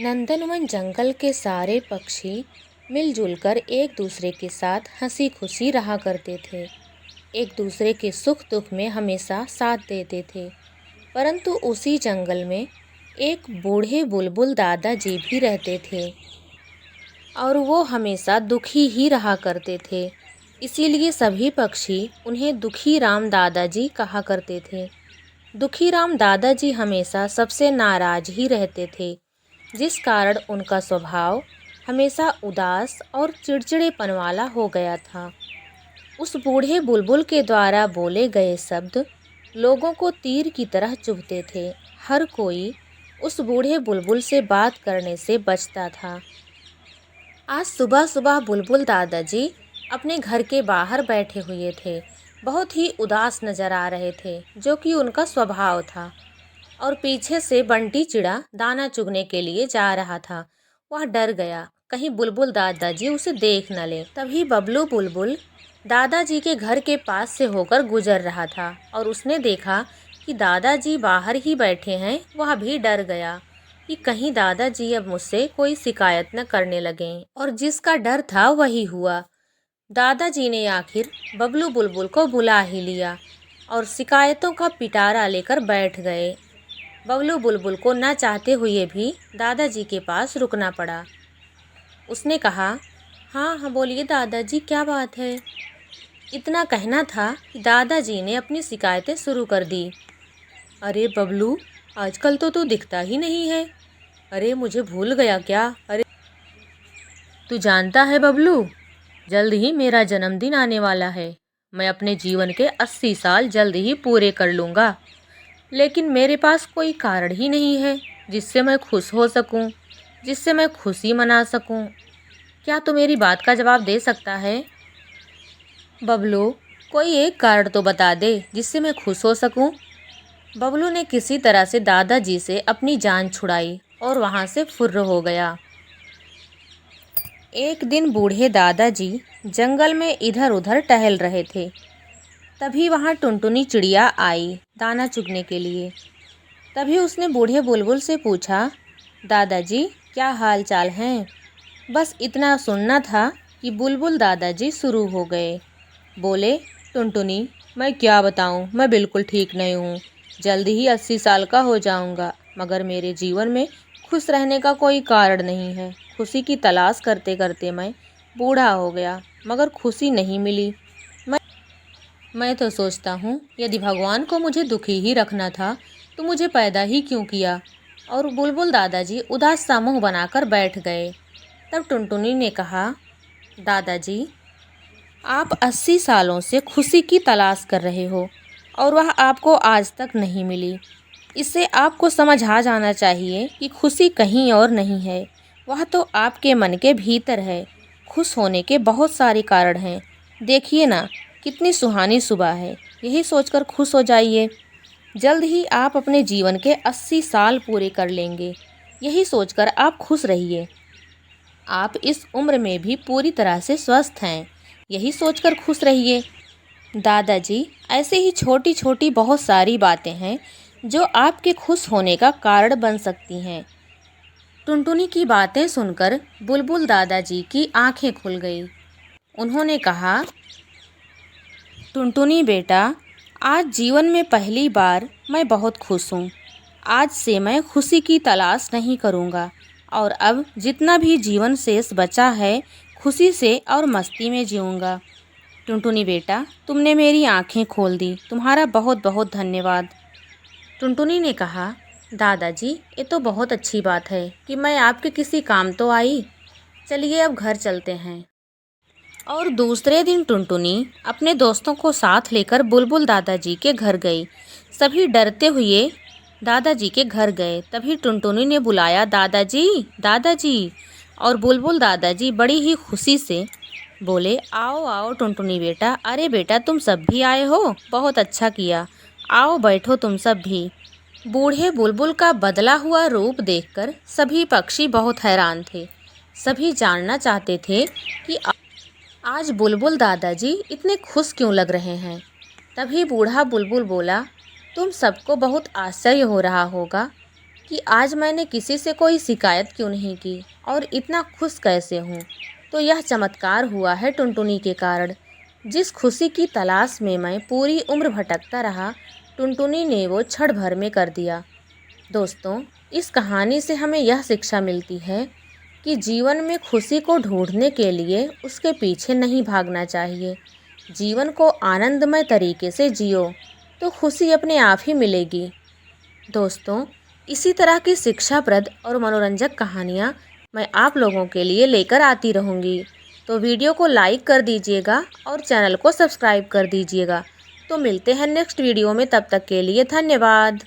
नंदनवन जंगल के सारे पक्षी मिलजुल कर एक दूसरे के साथ हंसी खुशी रहा करते थे। एक दूसरे के सुख दुख में हमेशा साथ देते थे। परंतु उसी जंगल में एक बूढ़े बुलबुल दादाजी भी रहते थे और वो हमेशा दुखी ही रहा करते थे। इसीलिए सभी पक्षी उन्हें दुखी राम दादाजी कहा करते थे। दुखी राम दादाजी हमेशा सबसे नाराज ही रहते थे, जिस कारण उनका स्वभाव हमेशा उदास और चिड़चिड़ेपन वाला हो गया था। उस बूढ़े बुलबुल के द्वारा बोले गए शब्द लोगों को तीर की तरह चुभते थे। हर कोई उस बूढ़े बुलबुल से बात करने से बचता था। आज सुबह सुबह बुलबुल दादाजी अपने घर के बाहर बैठे हुए थे। बहुत ही उदास नजर आ रहे थे, जो कि उनका स्वभाव था। और पीछे से बंटी चिड़ा दाना चुगने के लिए जा रहा था। वह डर गया कहीं बुलबुल दादाजी उसे देख न ले। तभी बबलू बुलबुल दादाजी के घर के पास से होकर गुजर रहा था और उसने देखा कि दादाजी बाहर ही बैठे हैं। वह भी डर गया कि कहीं दादाजी अब मुझसे कोई शिकायत न करने लगें। और जिसका डर था वही हुआ। दादाजी ने आखिर बबलू बुलबुल को बुला ही लिया और शिकायतों का पिटारा लेकर बैठ गए। बबलू बुलबुल को न चाहते हुए भी दादाजी के पास रुकना पड़ा। उसने कहा, हाँ हाँ बोलिए दादाजी, क्या बात है। इतना कहना था कि दादाजी ने अपनी शिकायतें शुरू कर दी। अरे बबलू, आजकल तो तू दिखता ही नहीं है। अरे मुझे भूल गया क्या? अरे तू जानता है बबलू, जल्द ही मेरा जन्मदिन आने वाला है। मैं अपने जीवन के 80 साल जल्द ही पूरे कर लूँगा, लेकिन मेरे पास कोई कारण ही नहीं है जिससे मैं खुश हो सकूं, जिससे मैं खुशी मना सकूं। क्या तू मेरी बात का जवाब दे सकता है? बबलू, कोई एक कारण तो बता दे जिससे मैं खुश हो सकूं। बबलू ने किसी तरह से दादाजी से अपनी जान छुड़ाई और वहां से फुर्र हो गया। एक दिन बूढ़े दादाजी जंगल में इधर उधर टहल रहे थे। तभी वहाँ टुनटुनी चिड़िया आई दाना चुगने के लिए। तभी उसने बूढ़े बुलबुल से पूछा, दादाजी क्या हाल चाल हैं? बस इतना सुनना था कि बुलबुल दादाजी शुरू हो गए। बोले, टुनटुनी मैं क्या बताऊं, मैं बिल्कुल ठीक नहीं हूँ। जल्द ही 80 साल का हो जाऊंगा, मगर मेरे जीवन में खुश रहने का कोई कारण नहीं है। खुशी की तलाश करते करते मैं बूढ़ा हो गया, मगर खुशी नहीं मिली। मैं तो सोचता हूँ यदि भगवान को मुझे दुखी ही रखना था तो मुझे पैदा ही क्यों किया। और बुलबुल दादाजी उदास सा मुँह बनाकर बैठ गए। तब टुनटुनी ने कहा, दादाजी आप 80 सालों से खुशी की तलाश कर रहे हो और वह आपको आज तक नहीं मिली। इससे आपको समझ आ जाना चाहिए कि खुशी कहीं और नहीं है, वह तो आपके मन के भीतर है। खुश होने के बहुत सारे कारण हैं। देखिए ना, कितनी सुहानी सुबह है। यही सोचकर खुश हो जाइए। जल्द ही आप अपने जीवन के 80 साल पूरे कर लेंगे। यही सोचकर आप खुश रहिए। आप इस उम्र में भी पूरी तरह से स्वस्थ हैं। यही सोचकर खुश रहिए। दादाजी, ऐसे ही छोटी छोटी बहुत सारी बातें हैं जो आपके खुश होने का कारण बन सकती हैं। टुनटुनी की बातें सुनकर बुलबुल दादाजी की आंखें खुल गई। उन्होंने कहा, टुनटुनी बेटा, आज जीवन में पहली बार मैं बहुत खुश हूँ। आज से मैं खुशी की तलाश नहीं करूँगा और अब जितना भी जीवन शेष बचा है खुशी से और मस्ती में जीऊँगा। टुनटुनी बेटा, तुमने मेरी आंखें खोल दी। तुम्हारा बहुत बहुत धन्यवाद। टुनटुनी ने कहा, दादाजी ये तो बहुत अच्छी बात है कि मैं आपके किसी काम तो आई। चलिए अब घर चलते हैं। और दूसरे दिन टुनटुनी अपने दोस्तों को साथ लेकर बुलबुल दादाजी के घर गई। सभी डरते हुए दादाजी के घर गए। तभी टुनटुनी ने बुलाया, दादाजी दादाजी। और बुलबुल दादाजी बड़ी ही खुशी से बोले, आओ आओ टुनटुनी बेटा। अरे बेटा, तुम सब भी आए हो, बहुत अच्छा किया। आओ बैठो तुम सब भी। बूढ़े बुलबुल का बदला हुआ रूप देखकर सभी पक्षी बहुत हैरान थे। सभी जानना चाहते थे कि आज बुलबुल दादाजी इतने खुश क्यों लग रहे हैं। तभी बूढ़ा बुलबुल बोला, तुम सबको बहुत आश्चर्य हो रहा होगा कि आज मैंने किसी से कोई शिकायत क्यों नहीं की और इतना खुश कैसे हूँ। तो यह चमत्कार हुआ है टुनटुनी के कारण। जिस खुशी की तलाश में मैं पूरी उम्र भटकता रहा, टुनटुनी ने वो क्षण भर में कर दिया। दोस्तों, इस कहानी से हमें यह शिक्षा मिलती है कि जीवन में खुशी को ढूंढने के लिए उसके पीछे नहीं भागना चाहिए। जीवन को आनंदमय तरीके से जियो तो खुशी अपने आप ही मिलेगी। दोस्तों, इसी तरह की शिक्षाप्रद और मनोरंजक कहानियाँ मैं आप लोगों के लिए लेकर आती रहूँगी। तो वीडियो को लाइक कर दीजिएगा और चैनल को सब्सक्राइब कर दीजिएगा। तो मिलते हैं नेक्स्ट वीडियो में, तब तक के लिए धन्यवाद।